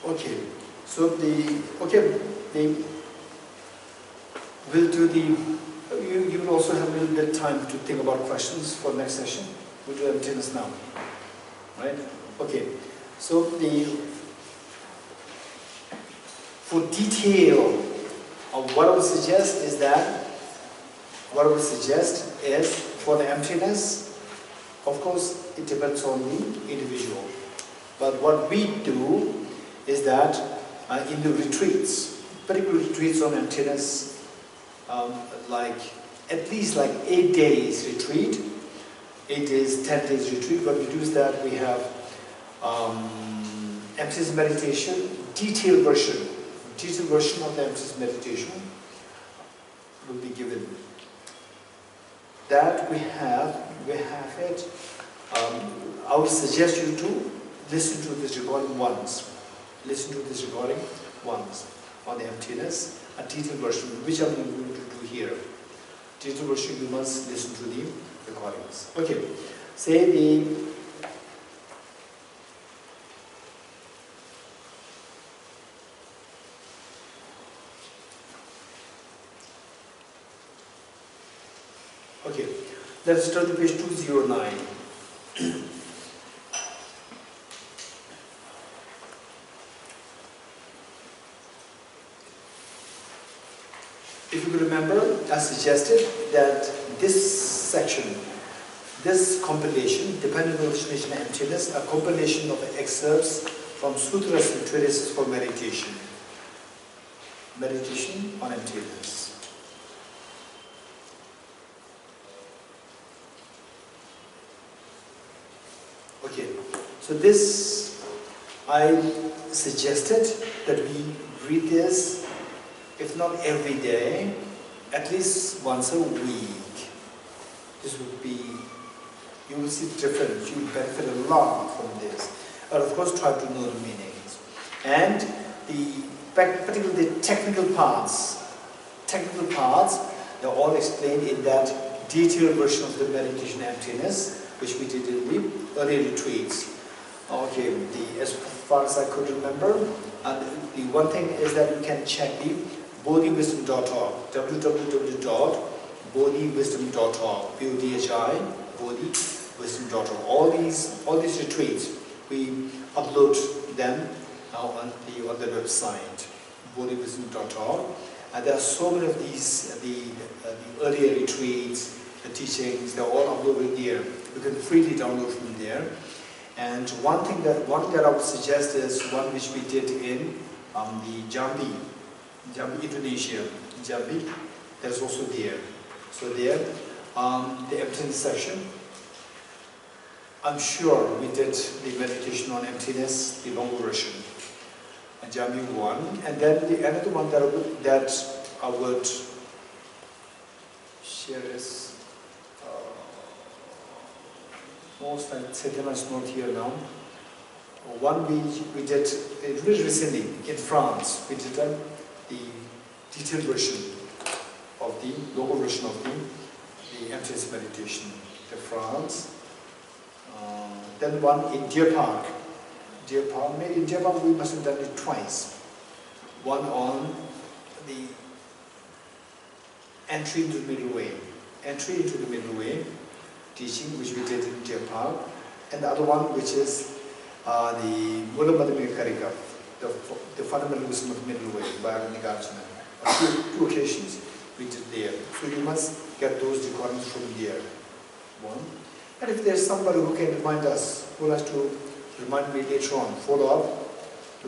Okay, so we'll do you will also have a little bit of time to think about questions for next session. We'll do emptiness now, right? Okay, so for detail of what I would suggest is for the emptiness, of course, it depends on the individual. But what we do is that in the retreats, particular retreats on emptiness, at least 8 days retreat, 8 days, 10 days retreat. What we do is that we have emptiness meditation, detailed version of the emptiness meditation will be given. That we have it. I would suggest you to listen to this recording once. Listen to this recording once on the emptiness, a detailed version, which I'm going to do here. Detailed version, you must listen to the recordings. Okay, say okay, let's turn to page 209. If you could remember, I suggested that this section, this compilation, Dependent Origination and Emptiness, a compilation of excerpts from sutras and treatises for meditation. Meditation on emptiness. Okay, so this, I suggested that we read this, if not every day, at least once a week. This would be, you will see difference, you will benefit a lot from this. And of course try to know the meanings. And particularly the technical parts, they're all explained in that detailed version of the meditation emptiness, which we did in the early retreats. Okay, as far as I could remember, and the one thing is that you can check the bodhiwisdom.org, www.bodhiwisdom.org, B-O-D-H-I, bodhiwisdom.org. All these retreats, we upload them now on the website, bodhiwisdom.org. And there are so many of these, the earlier retreats, the teachings, they're all uploaded there. You can freely download from there. And one thing that I would suggest is one which we did in the Jambi, Indonesia. Jambi, that's also there. So there, the emptiness section. I'm sure we did the meditation on emptiness, the longer version, Jambi 1, and then the another one that I would share is most I said them as not here now. One we did really recently in France. We did the detailed version of the local version of the emptiness meditation. In France. Then one in Deer Park. Maybe in Deer Park we must have done it twice. One on the entry into the middle way. Entry into the middle way teaching, which we did in Deer Park. And the other one, which is the Mulamadyamikakarika, the fundamental wisdom of the middle way by Arya Nagarjuna. Two occasions we did there. So you must get those recordings from there. One. And if there's somebody who can remind us, who has to remind me later on, follow up,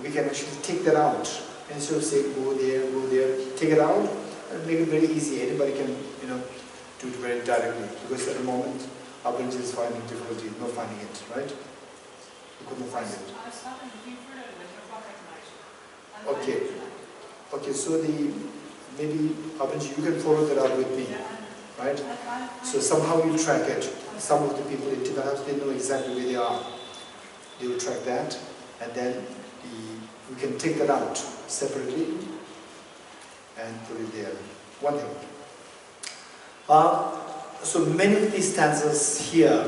we can actually take that out. Instead of saying go there, take it out and make it very easy. Anybody can, do it very directly. Because at the moment, our bench is finding difficulty, not finding it, right? We couldn't find it. Okay. Okay, so maybe Abhinji, you can follow that up with me, right? So somehow you track it. Some of the people in Tibet House, they know exactly where they are. They will track that, and then we can take that out separately and put it there. One thing. So many of these stanzas here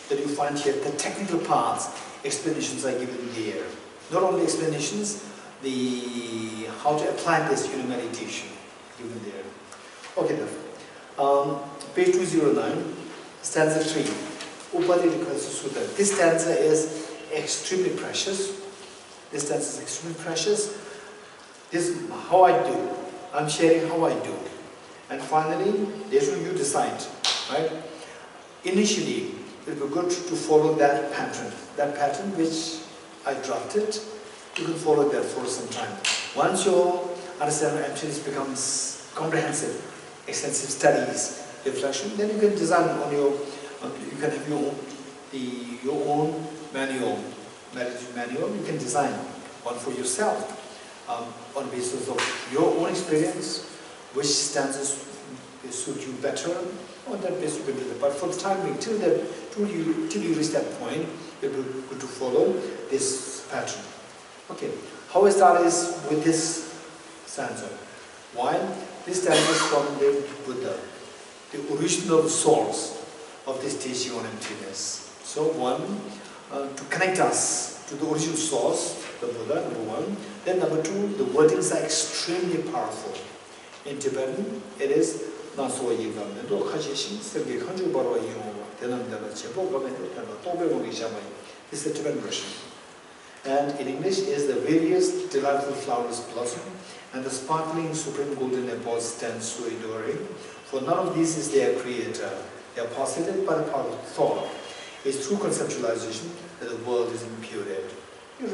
that you find here, the technical parts, explanations are given there. Not only explanations, how to apply this in meditation given there. Okay, then. Page 209, stanza 3, Upadhyaya Sutta. This stanza is extremely precious. This stanza is extremely precious. This is how I do. I'm sharing how I do. And finally, later you decide, right? Initially, it would be good to follow that pattern which I drafted. You can follow that for some time. Once your understanding of emptiness becomes comprehensive, extensive studies, reflection, then you can design on you can have your own manual, meditation manual. You can design one for yourself on the basis of your own experience, which stanzas suit you better. On that basis, you can do that. But for the time being, till you reach that point, you're going to follow this pattern. Okay, how I start is with this stanza. Why? This stanza is from the Buddha, the original source of this teaching on emptiness. So one, to connect us to the original source, the Buddha, number one. Then number two, the wordings are extremely powerful. In Tibetan, it is this is the Tibetan version. And in English is the various delightful flowers blossom, and the sparkling supreme golden apples stand so adoring. For none of these is their creator. They are posited by the power of thought. It's through conceptualization that the world is imputed. You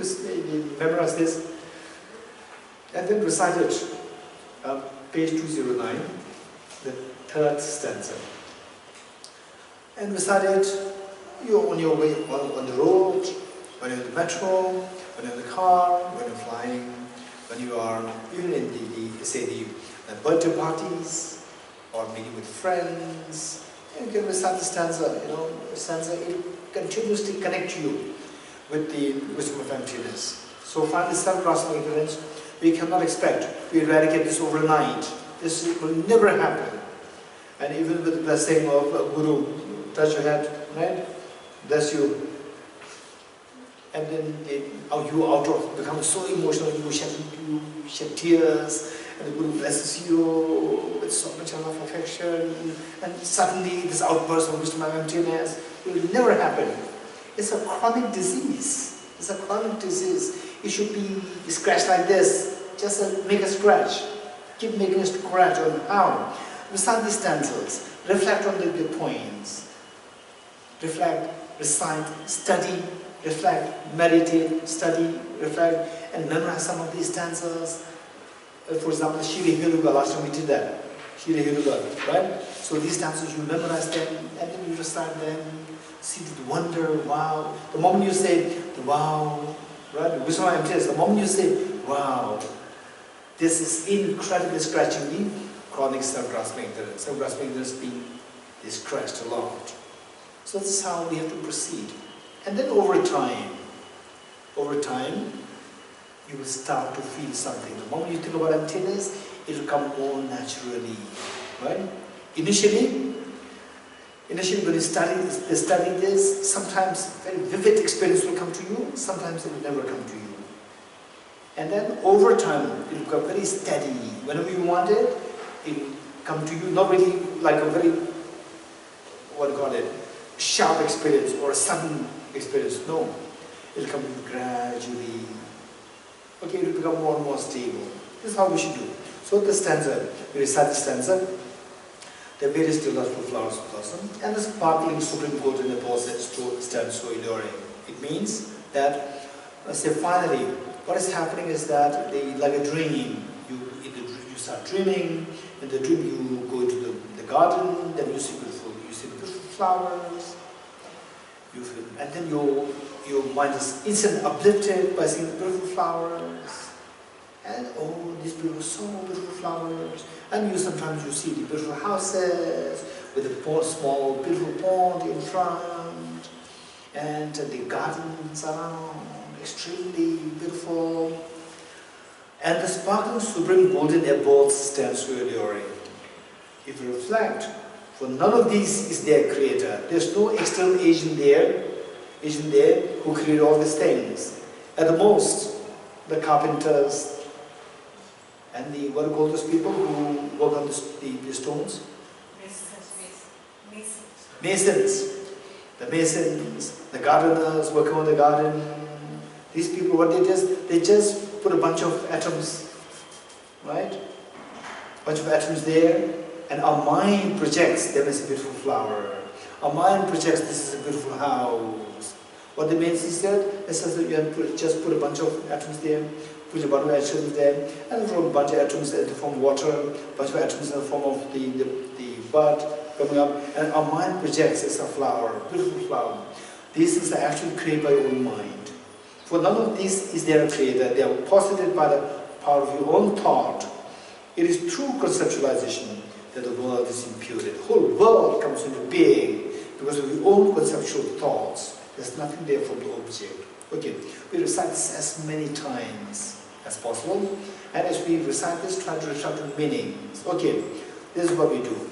memorize this and then recite it. Page 209, the third stanza. And recite it. You're on your way on the road, when you're in the metro, when you're in the car, when you're flying, when you are even in the birthday parties or meeting with friends. You can recite the stanza. Stanza, it continuously connects you with the wisdom of emptiness. So finally, self-grasping ignorance, we cannot expect to eradicate this overnight. This will never happen. And even with the blessing of a guru, touch your head, right? Bless you. And then you become so emotional, you shed tears, and the guru blesses you with so much love, affection, and suddenly this outburst of wisdom and emptiness will never happen. It's a chronic disease. It's a chronic disease. It should be scratched like this. Just make a scratch. Keep making a scratch on how. Recite these stanzas. Reflect on the points. Reflect, recite, study, reflect, meditate, study, reflect, and memorize some of these stanzas. For example, Shri Hiruga, last time we did that. Shri Hiruga, right? So these stanzas, you memorize them, and then you recite them, see the wonder, wow. The moment you say, wow, right? The moment you say, wow, this is incredibly scratching me, chronic self-grasping ignorance. Self-grasping ignorance being scratched a lot. So this is how we have to proceed. And then over time, you will start to feel something. The moment you think about emptiness, it will come more naturally, right? Initially when you study this, sometimes very vivid experience will come to you, sometimes it will never come to you. And then over time, it will become very steady. Whenever you want it, it will come to you, not really like a very, sharp experience or a sudden experience. No, it will come gradually. Okay, it will become more and more stable. This is how we should do. So the stanza, we recite the stanza, the various delightful flowers blossom, and the sparkling supreme golden apples stand so adoring. It means that, finally, what is happening is that like a dream. You start dreaming. In the dream, you go to the garden. Then you see beautiful flowers. And then your mind is instantly uplifted by seeing the beautiful flowers. And oh, these so beautiful flowers. And sometimes you see the beautiful houses with a small beautiful pond in front, and the gardens around, extremely beautiful. And the sparkling supreme golden apples stand so alluring. If you reflect, for none of these is their creator. There's no external agent there who created all these things. At the most, the carpenters and the, what do you call those people who work on the stones? Masons. The masons, the gardeners working on the garden. These people, what they just put a bunch of atoms, right? Bunch of atoms there, and our mind projects them as a beautiful flower. Our mind projects this is a beautiful house. What the masons said, they said that you have to just put a bunch of atoms there, put a bunch of atoms there, and throw a bunch of atoms in the form of water, a bunch of atoms in the form of the bud coming up, and our mind projects as a flower, beautiful flower. These things are actually created by your own mind. For none of these is there a creator. They are posited by the power of your own thought. It is true conceptualization that the world is imputed. The whole world comes into being because of your own conceptual thoughts. There's nothing there from the object. Okay, we recite this as many times as possible, and as we recite this, try to recite the meanings. Okay, this is what we do.